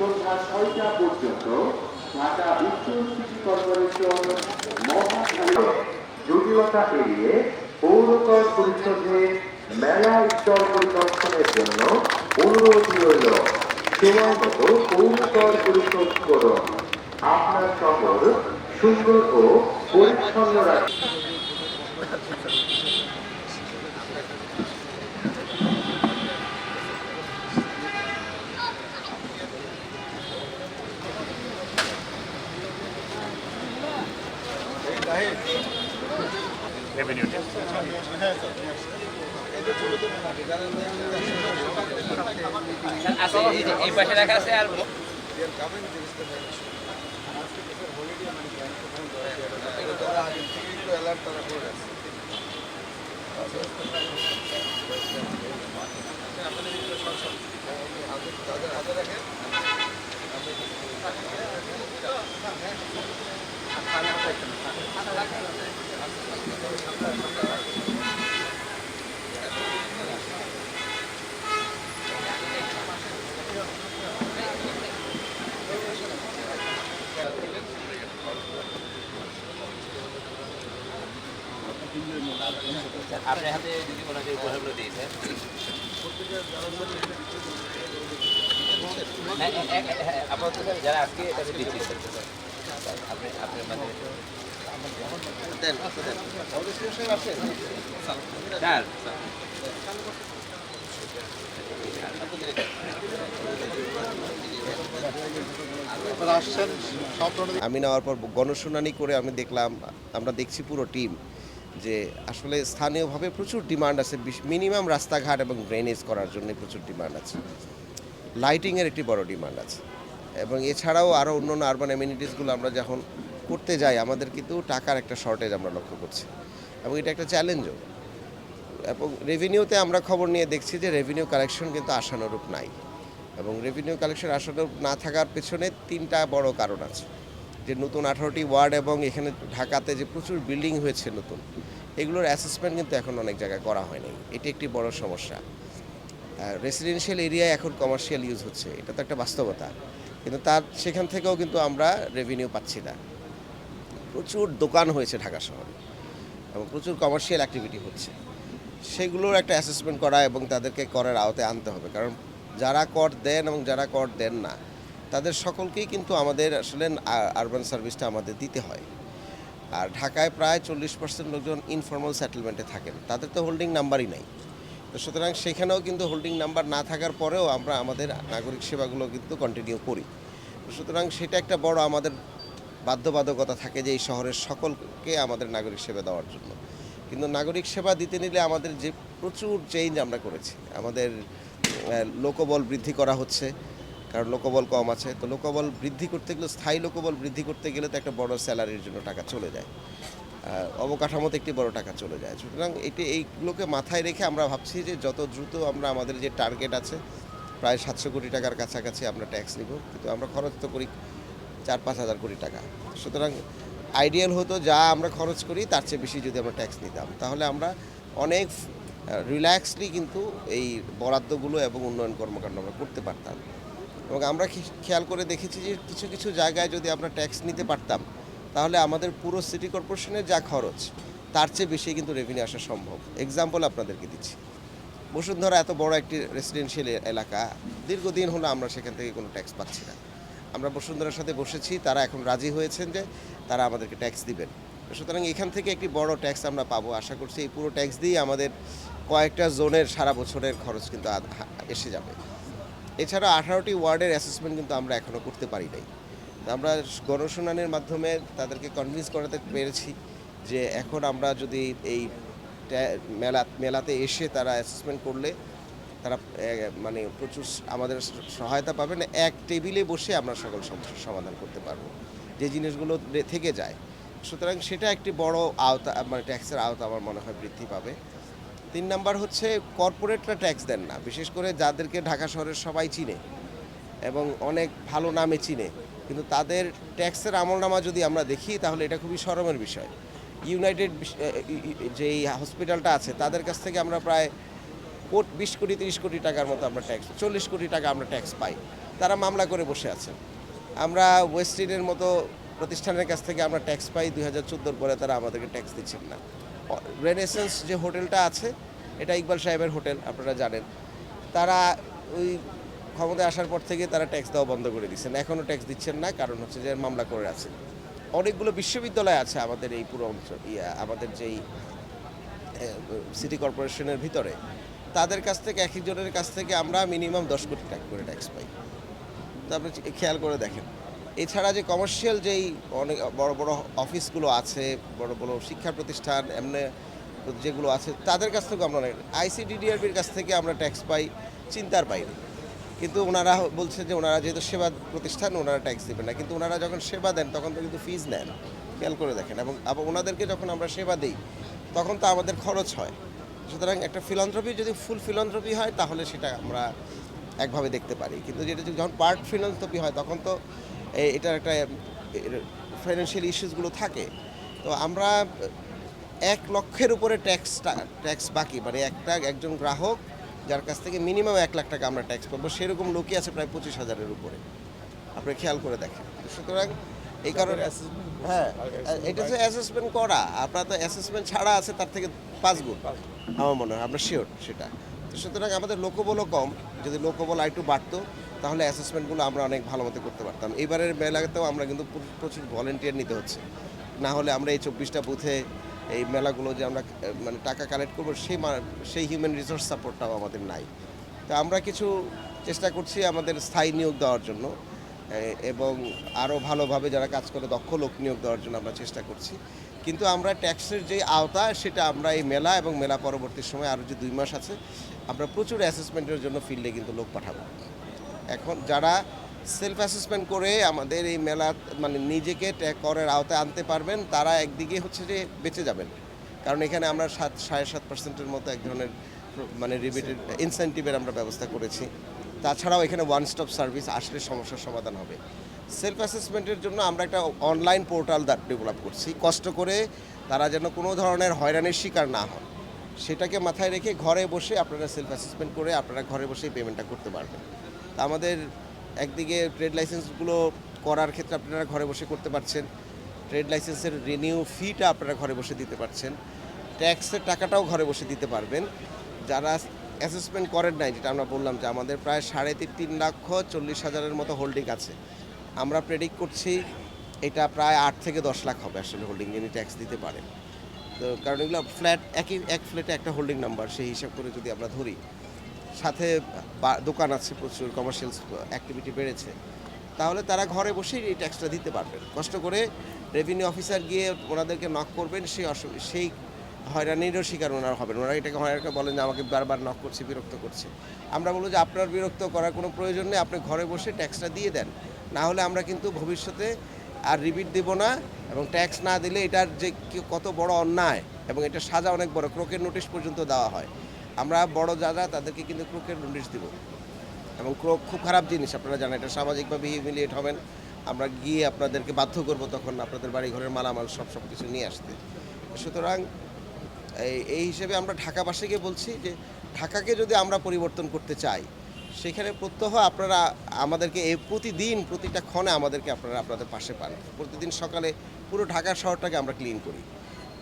সন্ধ্যা ৬টা পর্যন্ত ঢাকা উত্তর সিটি কর্পোরেশন মহাখালী জটিলতা এড়িয়ে পৌরকর পরিষদে মেলা স্থল পরিদর্শনের জন্য অনুরোধ রইল। সময় মতো পৌরকর পরিশোধ করুন। আপনার শহর সুন্দর ও পরিচ্ছন্ন রাখুন। রেভিনিউ এই পাশে রাখা আছে আর আপনার হাতে যদি ওনাকে উপহারগুলো দিয়েছে আপাতত যারা আজকে তাদের দিচ্ছি আপনি আপনার মানে আমি নেওয়ার পর গণশুনানি করে আমি দেখলাম, আমরা দেখছি পুরো টিম যে আসলে স্থানীয়ভাবে প্রচুর ডিমান্ড আছে। মিনিমাম রাস্তাঘাট এবং ড্রেনেজ করার জন্য প্রচুর ডিমান্ড আছে, লাইটিংয়ের একটি বড় ডিমান্ড আছে, এবং এছাড়াও আরও অন্যান্য আরবান অ্যামিনিটিসগুলো আমরা যখন করতে যাই আমাদের কিন্তু টাকার একটা শর্টেজ আমরা লক্ষ্য করছি, এবং এটা একটা চ্যালেঞ্জও। এবং রেভিনিউতে আমরা খবর নিয়ে দেখছি যে রেভিনিউ কালেকশন কিন্তু আশানুরূপ নাই, এবং রেভিনিউ কালেকশন আশানুরূপ না থাকার পেছনে তিনটা বড় কারণ আছে। যে নতুন 18টি ওয়ার্ড এবং এখানে ঢাকাতে যে প্রচুর বিল্ডিং হয়েছে নতুন, এগুলোর অ্যাসেসমেন্ট কিন্তু এখন অনেক জায়গায় করা হয়নি। এটি একটি বড় সমস্যা। রেসিডেন্সিয়াল এরিয়ায় এখন কমার্শিয়াল ইউজ হচ্ছে, এটা তো একটা বাস্তবতা, কিন্তু সেখান থেকেও কিন্তু আমরা রেভিনিউ পাচ্ছি না। প্রচুর দোকান হয়েছে ঢাকা শহরে এবং প্রচুর কমার্শিয়াল অ্যাক্টিভিটি হচ্ছে, সেগুলোর একটা অ্যাসেসমেন্ট করা এবং তাদেরকে করের আওতায় আনতে হবে। কারণ যারা কর দেন এবং যারা কর দেন না তাদের সকলকেই কিন্তু আমাদের আসলে আরবান সার্ভিসটা আমাদের দিতে হয়। আর ঢাকায় প্রায় 40% লোকজন ইনফর্মাল সেটেলমেন্টে থাকেন, তাদের তো হোল্ডিং নাম্বারই নাই। তো সুতরাং সেখানেও কিন্তু হোল্ডিং নাম্বার না থাকার পরেও আমরা আমাদের নাগরিক সেবাগুলো কিন্তু কন্টিনিউ করি। সুতরাং সেটা একটা বড় আমাদের বাধ্যবাধকতা থাকে যে এই শহরের সকলকে আমাদের নাগরিক সেবা দেওয়ার জন্য। কিন্তু নাগরিক সেবা দিতে নিলে আমাদের যে প্রচুর চেঞ্জ আমরা করেছি, আমাদের লোকবল বৃদ্ধি করা হচ্ছে, কারণ লোকবল কম আছে। তো লোকবল বৃদ্ধি করতে গেলে, স্থায়ী লোকবল বৃদ্ধি করতে গেলে তো একটা বড় স্যালারির জন্য টাকা চলে যায়, অবকাঠামোতে একটি বড় টাকা চলে যায়। সুতরাং এইগুলোকে মাথায় রেখে আমরা ভাবছি যে যত দ্রুত আমরা আমাদের যে টার্গেট আছে প্রায় 700 কোটি টাকার কাছাকাছি আমরা ট্যাক্স নিব, কিন্তু আমরা খরচ তো করি 4-5 হাজার কোটি টাকা। সুতরাং আইডিয়াল হতো যা আমরা খরচ করি তার চেয়ে বেশি যদি আমরা ট্যাক্স নিতাম, তাহলে আমরা অনেক রিল্যাক্সলি কিন্তু এই বরাদ্দগুলো এবং উন্নয়ন কর্মকাণ্ড আমরা করতে পারতাম। এবং আমরা খেয়াল করে দেখেছি যে কিছু কিছু জায়গায় যদি আমরা ট্যাক্স নিতে পারতাম তাহলে আমাদের পুরো সিটি কর্পোরেশনের যা খরচ তার চেয়ে বেশি কিন্তু রেভিনিউ আসা সম্ভব। এক্সাম্পল আপনাদেরকে দিচ্ছি, বসুন্ধরা এত বড় একটি রেসিডেন্সিয়াল এলাকা, দীর্ঘদিন হলো আমরা সেখান থেকে কোনো ট্যাক্স পাচ্ছি না। আমরা বসুন্ধরার সাথে বসেছি, তারা এখন রাজি হয়েছেন যে তারা আমাদেরকে ট্যাক্স দিবেন। সুতরাং এখান থেকে একটি বড় ট্যাক্স আমরা পাবো, আশা করছি এই পুরো ট্যাক্স দিয়ে আমাদের কয়েকটা জোনের সারা বছরের খরচ কিন্তু এসে যাবে। এছাড়া 18টি ওয়ার্ডের অ্যাসেসমেন্ট কিন্তু আমরা এখনও করতে পারি নাই। আমরা গণশুনানির মাধ্যমে তাদেরকে কনভিন্স করাতে পেরেছি যে এখন আমরা যদি এই মেলাতে এসে তারা অ্যাসেসমেন্ট করলে তারা মানে প্রচুর আমাদের সহায়তা পাবেন, এক টেবিলে বসে আমরা সকল সমস্যার সমাধান করতে পারবো যে জিনিসগুলো থেকে যায়। সুতরাং সেটা একটি বড় আওতা, মানে ট্যাক্সের আওতা আমার মনে হয় বৃদ্ধি পাবে। 3 নাম্বার হচ্ছে কর্পোরেটরা ট্যাক্স দেন না, বিশেষ করে যাদেরকে ঢাকা শহরের সবাই চিনে এবং অনেক ভালো নামে চিনে, কিন্তু তাদের ট্যাক্সের আমলনামা যদি আমরা দেখি তাহলে এটা খুবই শরমের বিষয়। ইউনাইটেড যেই হসপিটালটা আছে তাদের কাছ থেকে আমরা প্রায় 20 কোটি 30 কোটি টাকার মতো আমরা ট্যাক্স, 40 কোটি টাকা আমরা ট্যাক্স পাই। তারা মামলা করে বসে আছেন। আমরা ওয়েস্টিনের মতো প্রতিষ্ঠানের কাছ থেকে আমরা ট্যাক্স পাই 2014 পরে, তারা আমাদেরকে ট্যাক্স দিচ্ছেন না। রেনেসেন্স যে হোটেলটা আছে, এটা ইকবাল সাহেবের হোটেল, আপনারা জানেন। তারা ওই ক্ষমতায় আসার পর থেকে তারা ট্যাক্স দেওয়া বন্ধ করে দিচ্ছেন, এখনও ট্যাক্স দিচ্ছেন না, কারণ হচ্ছে যে মামলা করে আছে। অনেকগুলো বিশ্ববিদ্যালয় আছে আমাদের এই পুরো অঞ্চল, আমাদের যেই সিটি কর্পোরেশনের ভিতরে, তাদের কাছ থেকে এক একজনের কাছ থেকে আমরা মিনিমাম 10 কোটি টাকা করে ট্যাক্স পাই। তো আপনি খেয়াল করে দেখেন। এছাড়া যে কমার্শিয়াল যেই অনেক বড় বড় অফিসগুলো আছে, বড় বড় শিক্ষা প্রতিষ্ঠান এমনি যেগুলো আছে, তাদের কাছ থেকেও আমরা অনেক, আইসিডিডিআরবির কাছ থেকে আমরা ট্যাক্স পাই, চিন্তার পাইনি। কিন্তু ওনারা বলছে যে ওনারা যেহেতু সেবা প্রতিষ্ঠান, ওনারা ট্যাক্স দেবেন না, কিন্তু ওনারা যখন সেবা দেন তখন তো কিন্তু ফিজ নেন, খেয়াল করে দেখেন। এবং আবার ওনাদেরকে যখন আমরা সেবা দিই তখন তো আমাদের খরচ হয়। সুতরাং একটা ফিলান্থ্রপি যদি ফুল ফিলান্থ্রপি হয় তাহলে সেটা আমরা একভাবে দেখতে পারি, কিন্তু যেটা যখন পার্ট ফিলান্থ্রপি হয় তখন তো এটার একটা ফাইন্যান্সিয়াল ইস্যুসগুলো থাকে। তো আমরা 1 লক্ষের উপরে ট্যাক্স বাকি, মানে একজন গ্রাহক যার কাছ থেকে মিনিমাম 1 লাখ টাকা আমরা ট্যাক্স পাবো, সেরকম লোকই আছে প্রায় 25,000-এর উপরে, আপনি খেয়াল করে দেখেন। সুতরাং এই কারণে হ্যাঁ, এটা যে অ্যাসেসমেন্ট করা, আপনার তো অ্যাসেসমেন্ট ছাড়া আছে তার থেকে 5 গুণ আমার মনে হয়, আমরা শিওর সেটা। তো সুতরাং আমাদের লোকবলও কম, যদি লোকবল আরেকটু বাড়তো তাহলে অ্যাসেসমেন্টগুলো আমরা অনেক ভালো মতো করতে পারতাম। এবারের মেলাতেও আমরা কিন্তু প্রচুর ভলেন্টিয়ার নিতে হচ্ছে, না হলে আমরা এই 24টা বুথে এই মেলাগুলো যে আমরা মানে টাকা কালেক্ট করবো, সেই হিউম্যান রিসোর্স সাপোর্টটাও আমাদের নাই। তো আমরা কিছু চেষ্টা করছি আমাদের স্থায়ী নিয়োগ দেওয়ার জন্য, এবং আরও ভালোভাবে যারা কাজ করে দক্ষ লোক নিয়োগ দেওয়ার জন্য আমরা চেষ্টা করছি। কিন্তু আমরা ট্যাক্সের যে আওতা, সেটা আমরা এই মেলা এবং মেলা পরবর্তী সময় আরও যে 2 মাস আছে, আমরা প্রচুর অ্যাসেসমেন্টের জন্য ফিল্ডে কিন্তু লোক পাঠাবো। এখন যারা সেলফ অ্যাসেসমেন্ট করে আমাদের এই মেলা মানে নিজেকে করের আওতায় আনতে পারবেন, তারা একদিকে হচ্ছে যে বেঁচে যাবেন, কারণ এখানে আমরা 7.5% মতো এক ধরনের মানে রিবেটেড ইনসেন্টিভের আমরা ব্যবস্থা করেছি। তাছাড়াও এখানে ওয়ান স্টপ সার্ভিস আসলে সমস্যার সমাধান হবে। সেলফ অ্যাসেসমেন্টের জন্য আমরা একটা অনলাইন পোর্টাল ডেভেলপ করছি, কষ্ট করে তারা যেন কোনো ধরনের হয়রানির শিকার না হয়, সেটাকে মাথায় রেখে ঘরে বসে আপনারা সেলফ অ্যাসেসমেন্ট করে আপনারা ঘরে বসেই পেমেন্টটা করতে পারবেন। তা আমাদের একদিকে ট্রেড লাইসেন্সগুলো করার ক্ষেত্রে আপনারা ঘরে বসে করতে পারছেন, ট্রেড লাইসেন্সের রিনিউ ফিটা আপনারা ঘরে বসে দিতে পারছেন, ট্যাক্সের টাকাটাও ঘরে বসে দিতে পারবেন। যারা অ্যাসেসমেন্ট করেন নাই, যেটা আমরা বললাম যে আমাদের প্রায় 3.40,40,000-এর মতো হোল্ডিং আছে, আমরা প্রেডিক্ট করছি এটা প্রায় 8 থেকে 10 লাখ হবে আসলে হোল্ডিং, যিনি ট্যাক্স দিতে পারেন। তো কারণ এগুলো ফ্ল্যাট, এক ফ্ল্যাটে একটা হোল্ডিং নাম্বার, সেই হিসাব করে যদি আমরা ধরি, সাথে দোকান আছে, প্রচুর কমার্শিয়াল অ্যাক্টিভিটি বেড়েছে, তাহলে তারা ঘরে বসেই এই ট্যাক্সটা দিতে পারবেন। কষ্ট করে রেভিনিউ অফিসার গিয়ে ওনাদেরকে নক করবেন, সেই হয়রানিরও শিকার ওনারা হবেন। ওনারা এটাকে হয়রানিকে বলেন যে আমাকে বারবার নক করছে, বিরক্ত করছে। আমরা বলবো যে আপনার বিরক্ত করার কোনো প্রয়োজন নেই, আপনি ঘরে বসে ট্যাক্সটা দিয়ে দেন, না হলে আমরা কিন্তু ভবিষ্যতে আর রিপিট দেব না। এবং ট্যাক্স না দিলে এটার যে কত বড় অন্যায়, এবং এটা সাজা অনেক বড়, ক্রোকের নোটিশ পর্যন্ত দেওয়া হয়। আমরা বড় যারা তাদেরকে কিন্তু ক্রোকের নোটিশ দিব, এবং ক্রোক খুব খারাপ জিনিস, আপনারা জানেন, এটা সামাজিকভাবে হিউমিলিয়েট হবেন। আমরা গিয়ে আপনাদেরকে বাধ্য করব তখন আপনাদের বাড়ি ঘরের মালামাল সব কিছু নিয়ে আসতে। সুতরাং এই হিসেবে আমরা ঢাকাবাসীকে বলছি যে ঢাকাকে যদি আমরা পরিবর্তন করতে চাই, সেখানে প্রত্যহ আপনারা আমাদেরকে প্রতিদিন প্রতিটা ক্ষণে আমাদেরকে আপনাদের পাশে পান। প্রতিদিন সকালে পুরো ঢাকা শহরটাকে আমরা ক্লিন করি,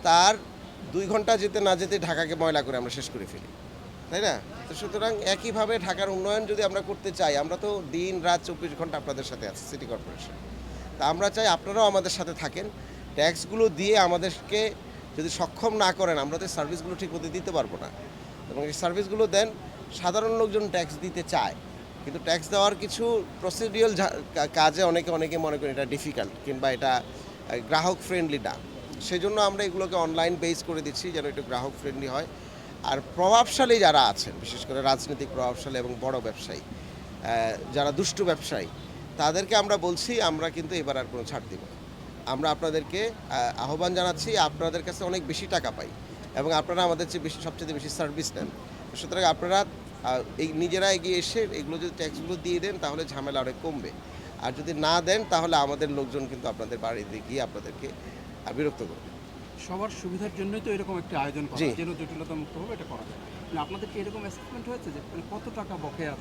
তার 2 ঘন্টা যেতে না যেতে ঢাকাকে ময়লা করে আমরা শেষ করে ফেলি, তাই না? তো সুতরাং একইভাবে ঢাকার উন্নয়ন যদি আমরা করতে চাই, আমরা তো দিন রাত 24 ঘন্টা আপনাদের সাথে আছি সিটি কর্পোরেশন। তা আমরা চাই আপনারাও আমাদের সাথে থাকেন, ট্যাক্সগুলো দিয়ে আমাদেরকে যদি সক্ষম না করেন, আমরা তো সার্ভিসগুলো ঠিক মতো দিতে পারবো না। এবং এই সার্ভিসগুলো দেন, সাধারণ লোকজন ট্যাক্স দিতে চায়, কিন্তু ট্যাক্স দেওয়ার কিছু প্রসিডিউরাল কাজে অনেকে মনে করেন এটা ডিফিকাল্ট, কিংবা এটা গ্রাহক ফ্রেন্ডলি না। সেই জন্য আমরা এগুলোকে অনলাইন বেস করে দিচ্ছি যেন একটু গ্রাহক ফ্রেন্ডলি হয়। আর প্রভাবশালী যারা আছেন, বিশেষ করে রাজনৈতিক প্রভাবশালী এবং বড় ব্যবসায়ী, যারা দুষ্টু ব্যবসায়ী, তাদেরকে আমরা বলছি আমরা কিন্তু এবার আর কোনো ছাড় দিব না। আমরা আপনাদেরকে আহ্বান জানাচ্ছি, আপনাদের কাছে অনেক বেশি টাকা পাই এবং আপনারা আমাদের চেয়ে সবচেয়ে বেশি সার্ভিস নেন। সুতরাং আপনারা এই নিজেরা এগিয়ে এসে এগুলো যদি ট্যাক্সগুলো দিয়ে দেন, তাহলে ঝামেলা অনেক কমবে। আর যদি না দেন, তাহলে আমাদের লোকজন কিন্তু আপনাদের বাড়িতে গিয়ে আপনাদেরকে বিরক্ত করবে। সবার সুবিধার জন্যই তো এরকম একটা আয়োজন করা, যেন জটিলতা মুক্তভাবে এটা করা যায়। আপনাদের কি এরকম অ্যাসেসমেন্ট হয়েছে যে কত টাকা বকেয়া আছে?